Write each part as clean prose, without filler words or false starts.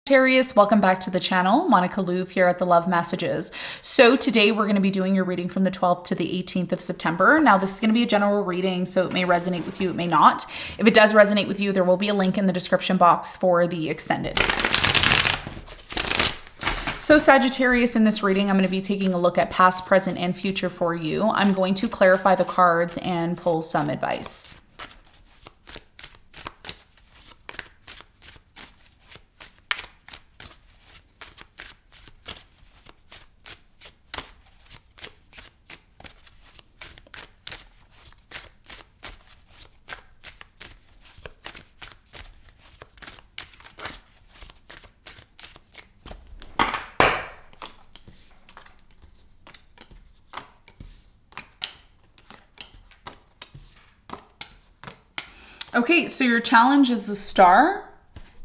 Sagittarius, welcome back to the channel. Monica Louv here at the Love Messages. So today we're going to be doing your reading from the 12th to the 18th of September. Now this is going to be a general reading, so it may resonate with you, it may not. If it does resonate with you, there will be a link in the description box for the extended. So Sagittarius, in this reading, I'm going to be taking a look at past, present, and future for you. I'm going to clarify the cards and pull some advice. Okay, so your challenge is the Star,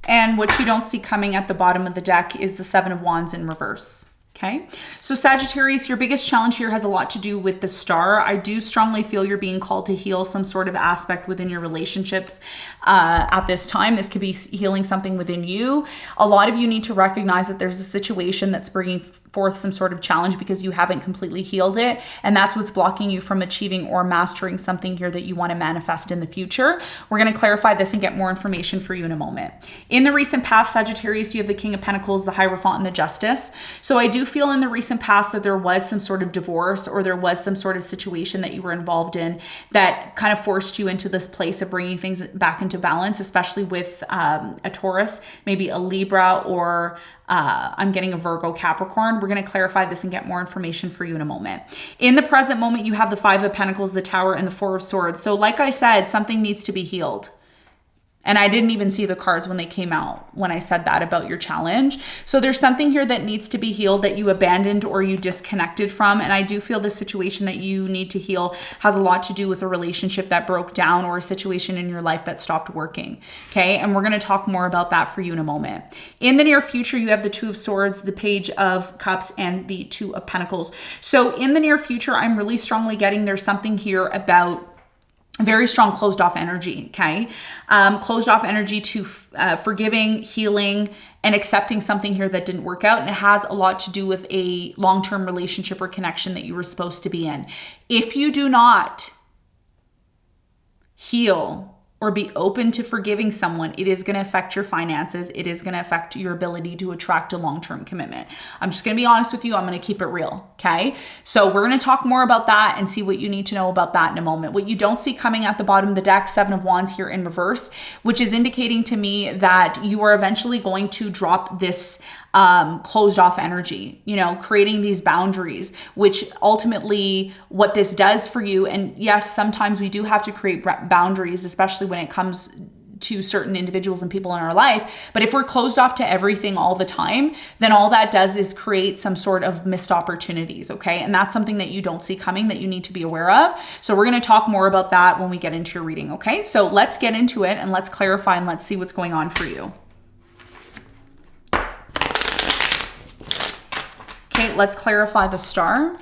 and what you don't see coming at the bottom of the deck is the Seven of Wands in reverse. Okay, so Sagittarius, your biggest challenge here has a lot to do with the Star. I do strongly feel you're being called to heal some sort of aspect within your relationships at this time. This could be healing something within you. A lot of you need to recognize that there's a situation that's bringing forth some sort of challenge because you haven't completely healed it. And that's what's blocking you from achieving or mastering something here that you want to manifest in the future. We're going to clarify this and get more information for you in a moment. In the recent past, Sagittarius, you have the King of Pentacles, the Hierophant, and the Justice. So I do feel in the recent past that there was some sort of divorce or there was some sort of situation that you were involved in that kind of forced you into this place of bringing things back into balance, especially with a Taurus, maybe a Libra, or I'm getting a Virgo, Capricorn. We're going to clarify this and get more information for you in a moment. In the present moment, you have the Five of Pentacles, the Tower, and the Four of Swords. So like I said, something needs to be healed. And I didn't even see the cards when they came out when I said that about your challenge. So there's something here that needs to be healed that you abandoned or you disconnected from. And I do feel the situation that you need to heal has a lot to do with a relationship that broke down or a situation in your life that stopped working. Okay, and we're going to talk more about that for you in a moment. In the near future, you have the Two of Swords, the Page of Cups, and the Two of Pentacles. So in the near future, I'm really strongly getting there's something here about very strong closed off energy, okay? Closed off energy to forgiving, healing, and accepting something here that didn't work out. And it has a lot to do with a long-term relationship or connection that you were supposed to be in. If you do not heal or be open to forgiving someone, it is going to affect your finances. It is going to affect your ability to attract a long-term commitment. I'm just going to be honest with you. I'm going to keep it real. Okay. So we're going to talk more about that and see what you need to know about that in a moment. What you don't see coming at the bottom of the deck, Seven of Wands here in reverse, which is indicating to me that you are eventually going to drop this closed off energy, you know, creating these boundaries, which ultimately what this does for you. And yes, sometimes we do have to create boundaries, especially when it comes to certain individuals and people in our life. But if we're closed off to everything all the time, then all that does is create some sort of missed opportunities. Okay. And that's something that you don't see coming that you need to be aware of. So we're going to talk more about that when we get into your reading. Okay. So let's get into it and let's clarify and let's see what's going on for you. Okay, let's clarify the Star.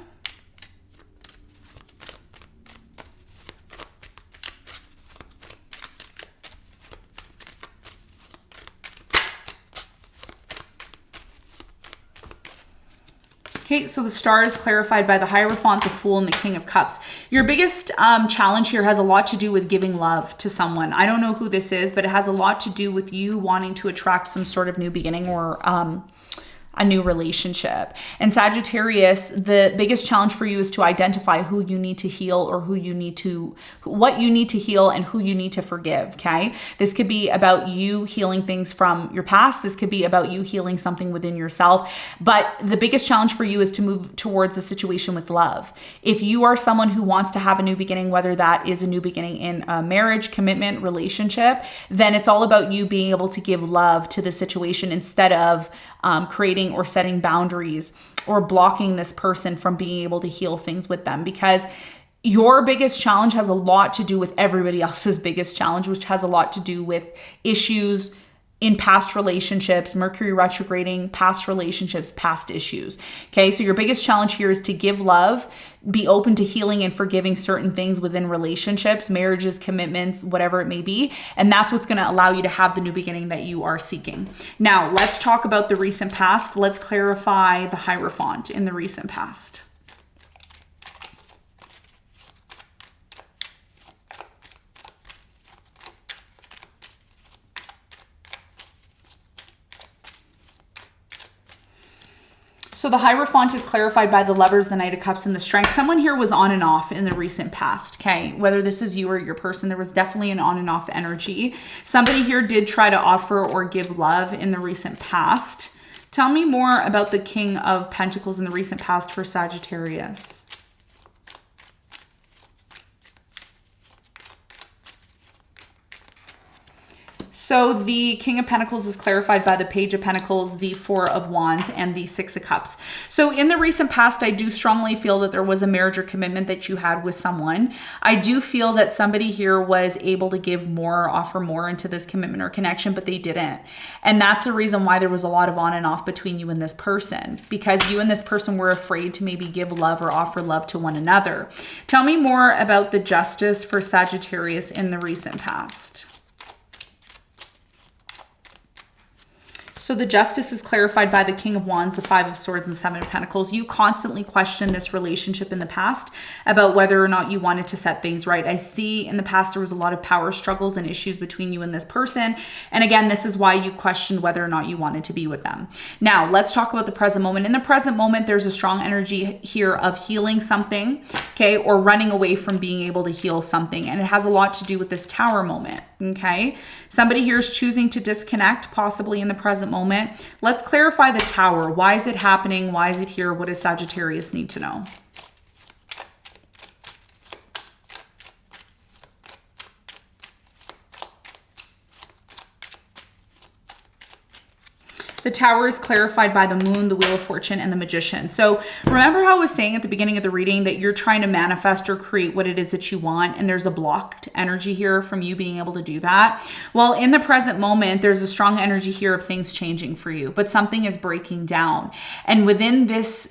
Okay, so the Star is clarified by the Hierophant, the Fool, and the King of Cups. Your biggest challenge here has a lot to do with giving love to someone. I don't know who this is, but it has a lot to do with you wanting to attract some sort of new beginning or a new relationship. And Sagittarius, the biggest challenge for you is to identify who you need to heal or what you need to heal and who you need to forgive, okay? This could be about you healing things from your past. This could be about you healing something within yourself. But the biggest challenge for you is to move towards a situation with love. If you are someone who wants to have a new beginning, whether that is a new beginning in a marriage, commitment, relationship, then it's all about you being able to give love to the situation instead of creating or setting boundaries or blocking this person from being able to heal things with them, because your biggest challenge has a lot to do with everybody else's biggest challenge, which has a lot to do with issues in past relationships, Mercury retrograding, past relationships, past issues. Okay, so your biggest challenge here is to give love, be open to healing and forgiving certain things within relationships, marriages, commitments, whatever it may be. And that's what's going to allow you to have the new beginning that you are seeking. Now, let's talk about the recent past. Let's clarify the Hierophant in the recent past. So the Hierophant is clarified by the Lovers, the Knight of Cups, and the Strength. Someone here was on and off in the recent past, okay? Whether this is you or your person, there was definitely an on and off energy. Somebody here did try to offer or give love in the recent past. Tell me more about the King of Pentacles in the recent past for Sagittarius. So the King of Pentacles is clarified by the Page of Pentacles, the Four of Wands, and the Six of Cups. So in the recent past, I do strongly feel that there was a marriage or commitment that you had with someone. I do feel that somebody here was able to give more or offer more into this commitment or connection, but they didn't. And that's the reason why there was a lot of on and off between you and this person, because you and this person were afraid to maybe give love or offer love to one another. Tell me more about the Justice for Sagittarius in the recent past. So the Justice is clarified by the King of Wands, the Five of Swords, and the Seven of Pentacles. You constantly question this relationship in the past about whether or not you wanted to set things right. I see in the past there was a lot of power struggles and issues between you and this person. And again, this is why you questioned whether or not you wanted to be with them. Now, let's talk about the present moment. In the present moment, there's a strong energy here of healing something, okay, or running away from being able to heal something. And it has a lot to do with this Tower moment, okay? Somebody here is choosing to disconnect, possibly in the present moment. Let's clarify the Tower. Why is it happening? Why is it here? What does Sagittarius need to know? The Tower is clarified by the Moon, the Wheel of Fortune, and the Magician. So remember how I was saying at the beginning of the reading that you're trying to manifest or create what it is that you want, and there's a blocked energy here from you being able to do that? Well, in the present moment, there's a strong energy here of things changing for you, but something is breaking down. And within this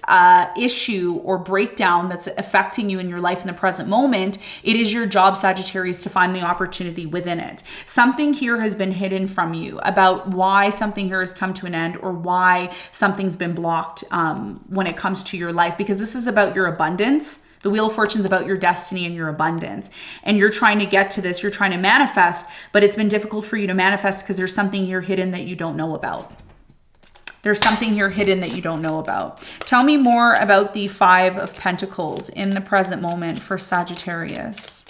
issue or breakdown that's affecting you in your life in the present moment, it is your job, Sagittarius, to find the opportunity within it. Something here has been hidden from you about why something here has come to an end, or why something's been blocked when it comes to your life, because this is about your abundance. The Wheel of Fortune is about your destiny and your abundance. And you're trying to get to this, you're trying to manifest, but it's been difficult for you to manifest because there's something here hidden that you don't know about. There's something here hidden that you don't know about. Tell me more about the Five of Pentacles in the present moment for Sagittarius.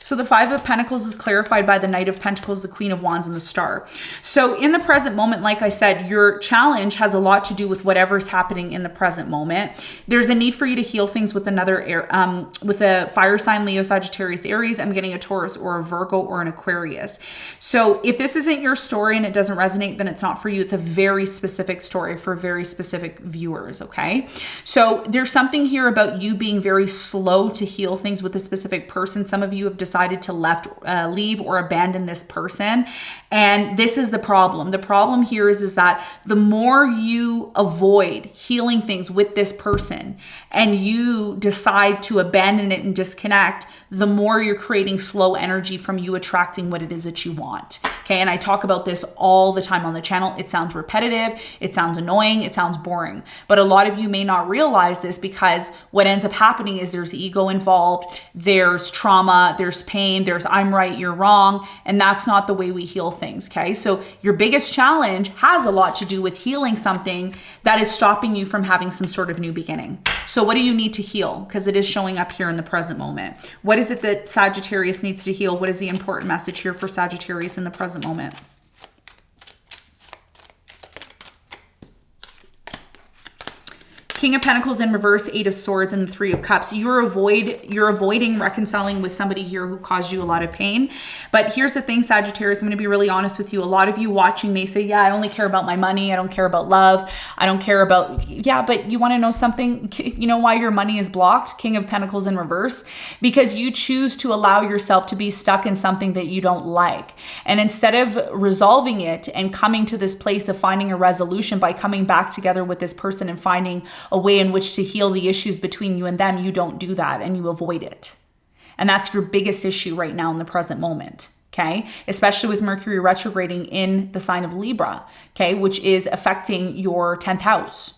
So the Five of Pentacles is clarified by the Knight of Pentacles, the Queen of Wands, and the Star. So in the present moment, like I said, your challenge has a lot to do with whatever's happening in the present moment. There's a need for you to heal things with another, with a fire sign, Leo, Sagittarius, Aries. I'm getting a Taurus or a Virgo or an Aquarius. So if this isn't your story and it doesn't resonate, then it's not for you. It's a very specific story for very specific viewers, okay? So there's something here about you being very slow to heal things with a specific person. Some of you have decided to leave or abandon this person. And this is the problem. The problem here is that the more you avoid healing things with this person and you decide to abandon it and disconnect, the more you're creating slow energy from you attracting what it is that you want. Okay, and I talk about this all the time on the channel. It sounds repetitive, it sounds annoying, it sounds boring. But a lot of you may not realize this, because what ends up happening is there's ego involved, there's trauma, there's pain, there's I'm right, you're wrong, and that's not the way we heal things, okay? So your biggest challenge has a lot to do with healing something that is stopping you from having some sort of new beginning. So what do you need to heal? Because it is showing up here in the present moment. What is it that Sagittarius needs to heal? What is the important message here for Sagittarius in the present moment? King of Pentacles in reverse, Eight of Swords, and the Three of Cups. You're avoiding reconciling with somebody here who caused you a lot of pain. But here's the thing, Sagittarius, I'm going to be really honest with you. A lot of you watching may say, yeah, I only care about my money. I don't care about love. I don't care about, yeah, but you want to know something? You know why your money is blocked? King of Pentacles in reverse, because you choose to allow yourself to be stuck in something that you don't like. And instead of resolving it and coming to this place of finding a resolution by coming back together with this person and finding a way in which to heal the issues between you and them, you don't do that and you avoid it. And that's your biggest issue right now in the present moment. Okay, especially with Mercury retrograding in the sign of Libra, okay, which is affecting your 10th house.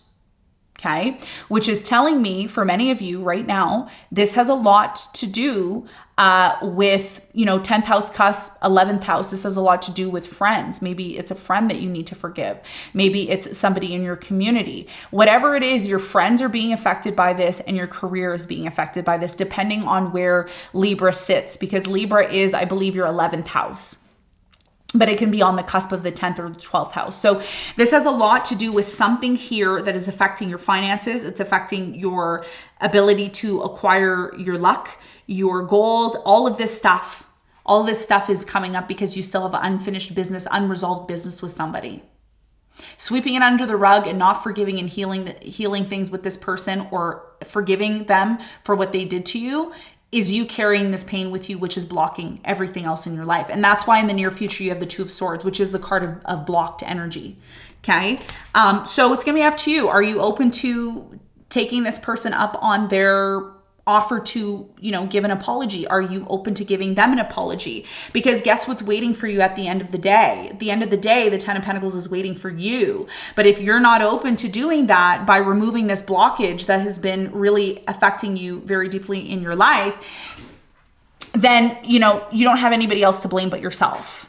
Okay, which is telling me for many of you right now, this has a lot to do with, 10th house cusp, 11th house. This has a lot to do with friends. Maybe it's a friend that you need to forgive. Maybe it's somebody in your community. Whatever it is, your friends are being affected by this and your career is being affected by this, depending on where Libra sits, because Libra is, I believe, your 11th house. But it can be on the cusp of the 10th or the 12th house. So this has a lot to do with something here that is affecting your finances. It's affecting your ability to acquire your luck, your goals, all of this stuff. All this stuff is coming up because you still have unfinished business, unresolved business with somebody. Sweeping it under the rug and not forgiving and healing things with this person or forgiving them for what they did to you is you carrying this pain with you, which is blocking everything else in your life. And that's why in the near future, you have the Two of Swords, which is the card of blocked energy. Okay. So it's going to be up to you. Are you open to taking this person up on their offer to, give an apology? Are you open to giving them an apology? Because guess what's waiting for you at the end of the day? At the end of the day, the 10 of Pentacles is waiting for you. But if you're not open to doing that by removing this blockage that has been really affecting you very deeply in your life, then, you don't have anybody else to blame but yourself.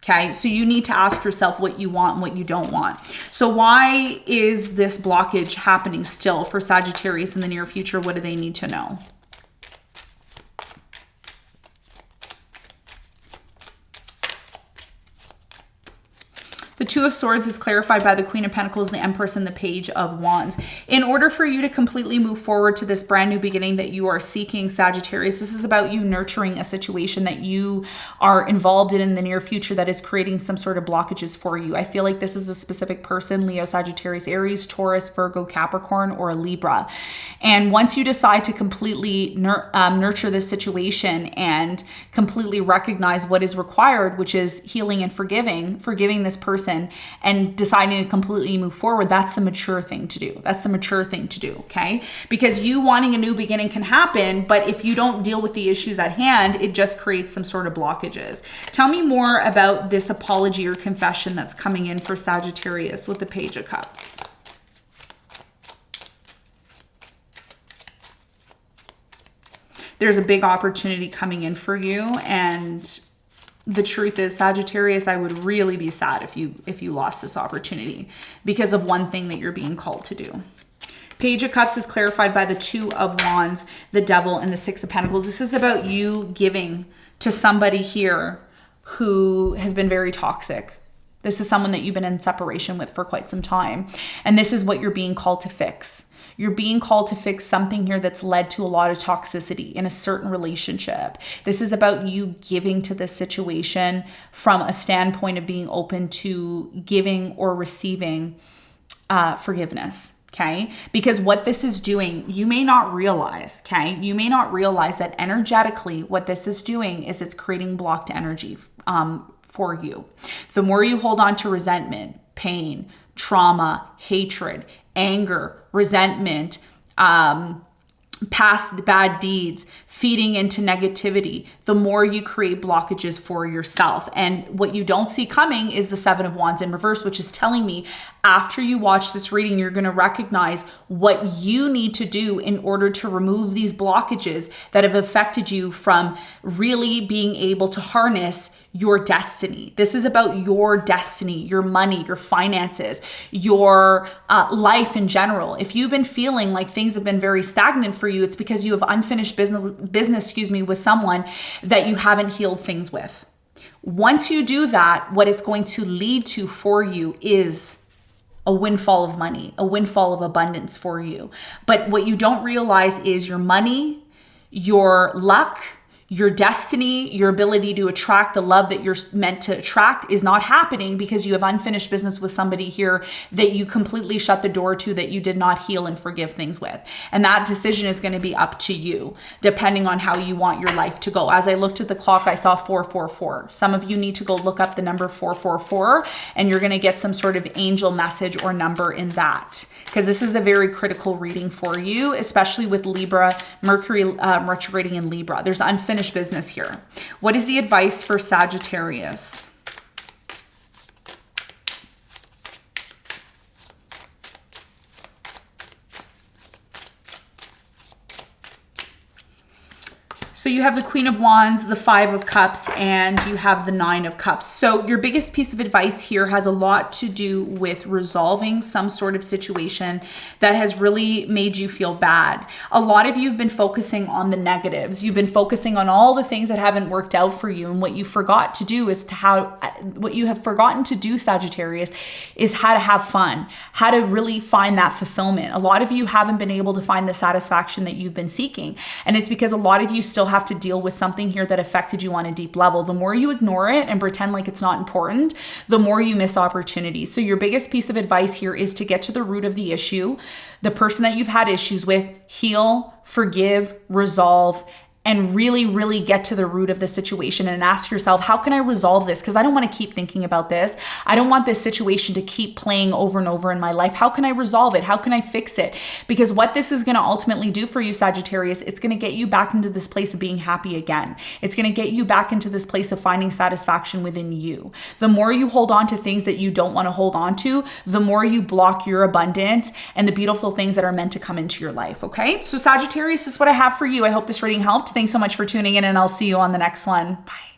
Okay, so you need to ask yourself what you want and what you don't want. So why is this blockage happening still for Sagittarius in the near future? What do they need to know? The Two of Swords is clarified by the Queen of Pentacles, the Empress, and the Page of Wands. In order for you to completely move forward to this brand new beginning that you are seeking, Sagittarius, this is about you nurturing a situation that you are involved in the near future that is creating some sort of blockages for you. I feel like this is a specific person, Leo, Sagittarius, Aries, Taurus, Virgo, Capricorn, or a Libra. And once you decide to completely nurture this situation and completely recognize what is required, which is healing and forgiving this person, and deciding to completely move forward, that's the mature thing to do. That's the mature thing to do, okay? Because you wanting a new beginning can happen, but if you don't deal with the issues at hand, it just creates some sort of blockages. Tell me more about this apology or confession that's coming in for Sagittarius with the Page of Cups. There's a big opportunity coming in for you, and the truth is, Sagittarius, I would really be sad if you lost this opportunity because of one thing that you're being called to do. Page of Cups is clarified by the Two of Wands, the Devil, and the Six of Pentacles. This is about you giving to somebody here who has been very toxic. This is someone that you've been in separation with for quite some time. And this is what you're being called to fix. You're being called to fix something here that's led to a lot of toxicity in a certain relationship. This is about you giving to this situation from a standpoint of being open to giving or receiving forgiveness. Okay, because what this is doing, you may not realize, okay? You may not realize that energetically what this is doing is it's creating blocked energy for you. The more you hold on to resentment, pain, trauma, hatred, anger, resentment, past bad deeds, feeding into negativity, the more you create blockages for yourself. And what you don't see coming is the Seven of Wands in reverse, which is telling me after you watch this reading, you're going to recognize what you need to do in order to remove these blockages that have affected you from really being able to harness your destiny. This is about your destiny, your money, your finances, your life in general. If you've been feeling like things have been very stagnant for you, it's because you have unfinished business, with someone that you haven't healed things with. Once you do that, what it's going to lead to for you is a windfall of money, a windfall of abundance for you. But what you don't realize is your money, your luck, your destiny, your ability to attract the love that you're meant to attract is not happening because you have unfinished business with somebody here that you completely shut the door to, that you did not heal and forgive things with. And that decision is going to be up to you, depending on how you want your life to go. As I looked at the clock, I saw 444. Some of you need to go look up the number 444, and you're going to get some sort of angel message or number in that, because this is a very critical reading for you, especially with Libra, Mercury retrograding in Libra. There's unfinished business here. What is the advice for Sagittarius? So you have the Queen of Wands, the Five of Cups, and you have the Nine of Cups. So your biggest piece of advice here has a lot to do with resolving some sort of situation that has really made you feel bad. A lot of you have been focusing on the negatives. You've been focusing on all the things that haven't worked out for you. And what you forgot to do is what you have forgotten to do, Sagittarius, is how to have fun, how to really find that fulfillment. A lot of you haven't been able to find the satisfaction that you've been seeking. And it's because a lot of you still have to deal with something here that affected you on a deep level. The more you ignore it and pretend like it's not important, the more you miss opportunities. So your biggest piece of advice here is to get to the root of the issue, the person that you've had issues with, heal, forgive, resolve, and really, really get to the root of the situation and ask yourself, how can I resolve this? Because I don't want to keep thinking about this. I don't want this situation to keep playing over and over in my life. How can I resolve it? How can I fix it? Because what this is going to ultimately do for you, Sagittarius, it's going to get you back into this place of being happy again. It's going to get you back into this place of finding satisfaction within you. The more you hold on to things that you don't want to hold on to, the more you block your abundance and the beautiful things that are meant to come into your life. Okay. So Sagittarius, this is what I have for you. I hope this reading helped. Thanks so much for tuning in, and I'll see you on the next one. Bye.